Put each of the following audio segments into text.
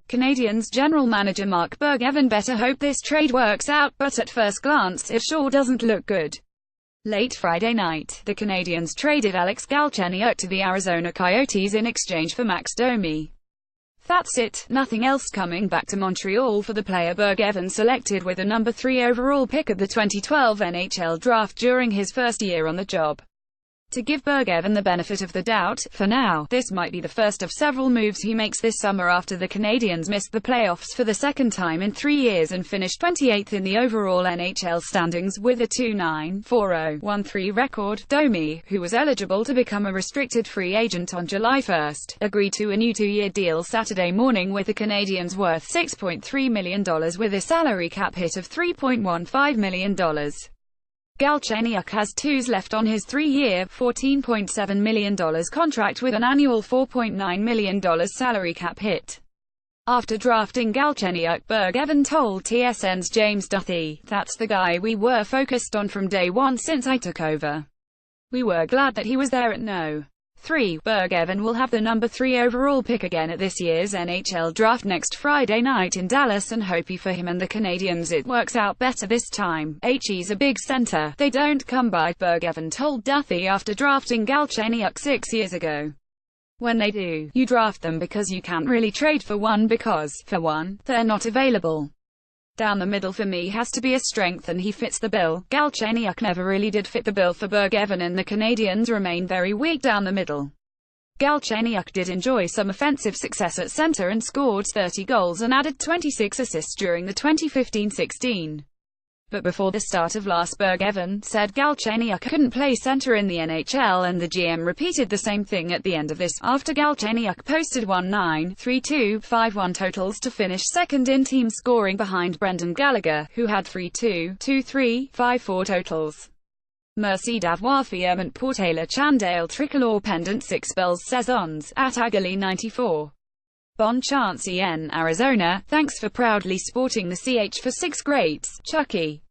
Canadiens general manager Mark Bergevin better hope this trade works out, but at first glance, it sure doesn't look good. Late Friday night, the Canadiens traded Alex Galchenyuk to the Arizona Coyotes in exchange for Max Domi. That's it, nothing else coming back to Montreal for the player Bergevin selected with the number 3 overall pick of the 2012 NHL draft during his first year on the job. To give Bergevin the benefit of the doubt, for now, this might be the first of several moves he makes this summer after the Canadiens missed the playoffs for the second time in 3 years and finished 28th in the overall NHL standings with a 2-9-4-0-1-3 record. Domi, who was eligible to become a restricted free agent on July 1, agreed to a new 2-year deal Saturday morning with the Canadiens worth $6.3 million with a salary cap hit of $3.15 million. Galchenyuk has 2 left on his 3-year, $14.7 million contract with an annual $4.9 million salary cap hit. After drafting Galchenyuk, Bergevin told TSN's James Duthie, "That's the guy we were focused on from day one since I took over. We were glad that he was there at No. 3. Bergevin will have the number 3 overall pick again at this year's NHL draft next Friday night in Dallas, and hopey for him and the Canadiens it works out better this time. He's a big center. They don't come by," Bergevin told Duthie after drafting Galchenyuk 6 years ago. "When they do, you draft them because you can't really trade for one because, for one, they're not available. Down the middle for me has to be a strength and he fits the bill." Galchenyuk never really did fit the bill for Bergevin and the Canadiens remain very weak down the middle. Galchenyuk did enjoy some offensive success at center and scored 30 goals and added 26 assists during the 2015-16. But before the start of last, Bergevin said Galchenyuk couldn't play center in the NHL, and the GM repeated the same thing at the end of this, after Galchenyuk posted 1-9-3-2-5-1 totals to finish second in team scoring behind Brendan Gallagher, who had 3-2-2-3-5-4 totals. Merci d'avoir fait porter le chandelle tricolore pendant 6 belles saisons, at Agali 94. Bonne chance en Arizona, thanks for proudly sporting the CH for 6 greats, Chucky.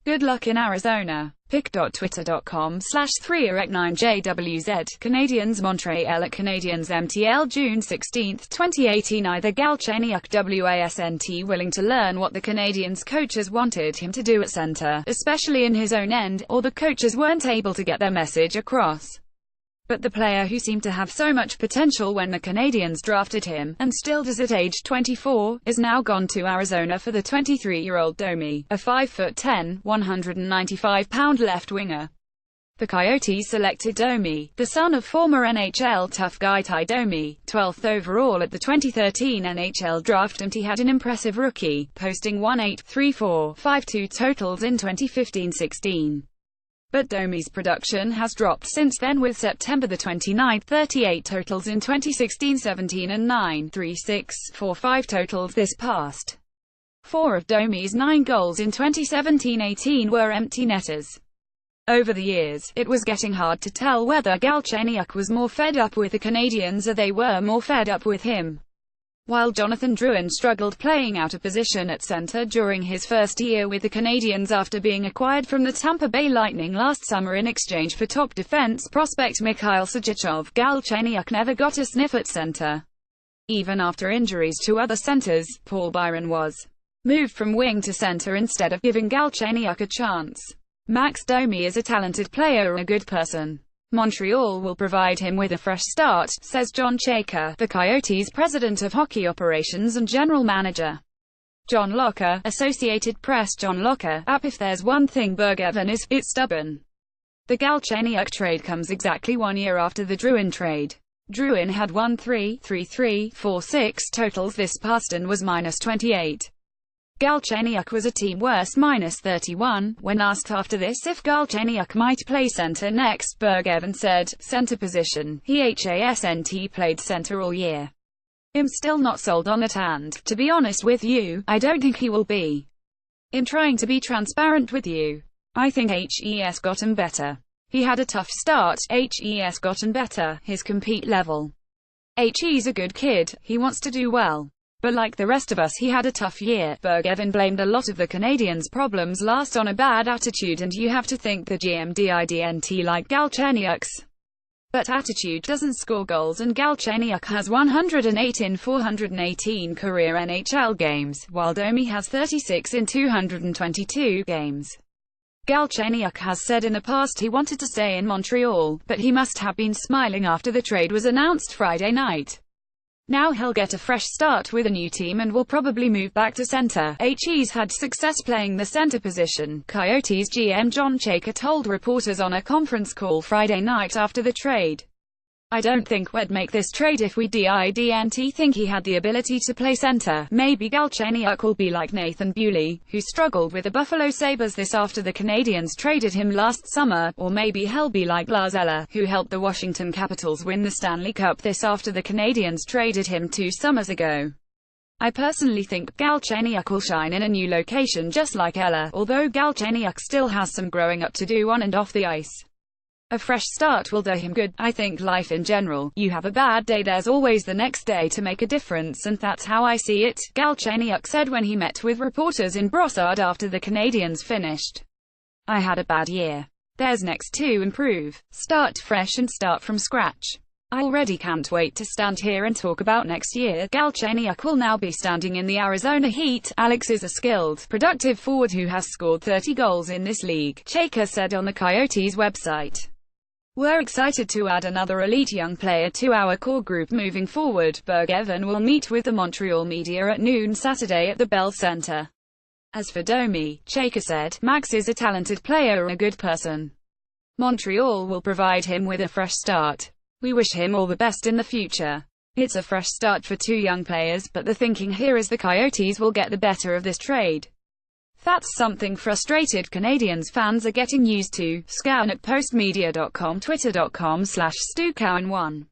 Good luck in Arizona. pic.twitter.com/3rec9jwz. Canadiens Montreal at Canadiens MTL June 16, 2018. Either Galchenyuk wasn't willing to learn what the Canadiens coaches wanted him to do at center, especially in his own end, or the coaches weren't able to get their message across. But the player who seemed to have so much potential when the Canadiens drafted him, and still does at age 24, is now gone to Arizona for the 23-year-old Domi, a 5'10", 195-pound left winger. The Coyotes selected Domi, the son of former NHL tough guy Ty Domi, 12th overall at the 2013 NHL draft, and he had an impressive rookie, posting 1-8-3-4-5-2 totals in 2015-16. But Domi's production has dropped since then, with September 29, 38 totals in 2016-17 and 9-3-6-4-5 totals this past. 4 of Domi's 9 goals in 2017-18 were empty netters. Over the years, it was getting hard to tell whether Galchenyuk was more fed up with the Canadiens or they were more fed up with him. While Jonathan Drouin struggled playing out of position at center during his first year with the Canadiens after being acquired from the Tampa Bay Lightning last summer in exchange for top defense prospect Mikhail Sergachev, Galchenyuk never got a sniff at center. Even after injuries to other centers, Paul Byron was moved from wing to center instead of giving Galchenyuk a chance. Max Domi is a talented player and a good person. Montreal will provide him with a fresh start, says John Chaker, the Coyotes' president of hockey operations and general manager. John Locker, Associated Press. John Locker, app. If there's one thing Bergevin is, it's stubborn. The Galchenyuk trade comes exactly 1 year after the Drouin trade. Drouin had 1-3-3-3-4-6 totals this past and was -28. Galchenyuk was a team worse -31. When asked after this if Galchenyuk might play center next, Bergevin said, "Center position, he hasn't played center all year. I'm still not sold on it, and, to be honest with you, I don't think he will be. I'm trying to be transparent with you. I think he's gotten better. He had a tough start, he's gotten better, his compete level. He's a good kid, he wants to do well. But like the rest of us, he had a tough year." Bergevin blamed a lot of the Canadiens' problems last on a bad attitude, and you have to think the GM didn't like Galchenyuk's. But attitude doesn't score goals, and Galchenyuk has 108 in 418 career NHL games, while Domi has 36 in 222 games. Galchenyuk has said in the past he wanted to stay in Montreal, but he must have been smiling after the trade was announced Friday night. Now he'll get a fresh start with a new team and will probably move back to center. He's had success playing the center position, Coyotes GM John Chayka told reporters on a conference call Friday night after the trade. I don't think we'd make this trade if we didn't think he had the ability to play center. Maybe Galchenyuk will be like Nathan Beaulieu, who struggled with the Buffalo Sabres this after the Canadiens traded him last summer, or maybe he'll be like Lars Eller, who helped the Washington Capitals win the Stanley Cup this after the Canadiens traded him 2 summers ago. I personally think Galchenyuk will shine in a new location just like Eller, although Galchenyuk still has some growing up to do on and off the ice. A fresh start will do him good. I think life in general, you have a bad day, there's always the next day to make a difference, and that's how I see it, Galchenyuk said when he met with reporters in Brossard after the Canadiens finished. I had a bad year. There's next to improve. Start fresh and start from scratch. I already can't wait to stand here and talk about next year. Galchenyuk will now be standing in the Arizona Heat. Alex is a skilled, productive forward who has scored 30 goals in this league, Chayka said on the Coyotes website. We're excited to add another elite young player to our core group moving forward. Bergevin will meet with the Montreal media at noon Saturday at the Bell Center. As for Domi, Chayka said, Max is a talented player and a good person. Montreal will provide him with a fresh start. We wish him all the best in the future. It's a fresh start for 2 young players, but the thinking here is the Coyotes will get the better of this trade. That's something frustrated Canadiens fans are getting used to. Scowan at postmedia.com, twitter.com/StuCowan1.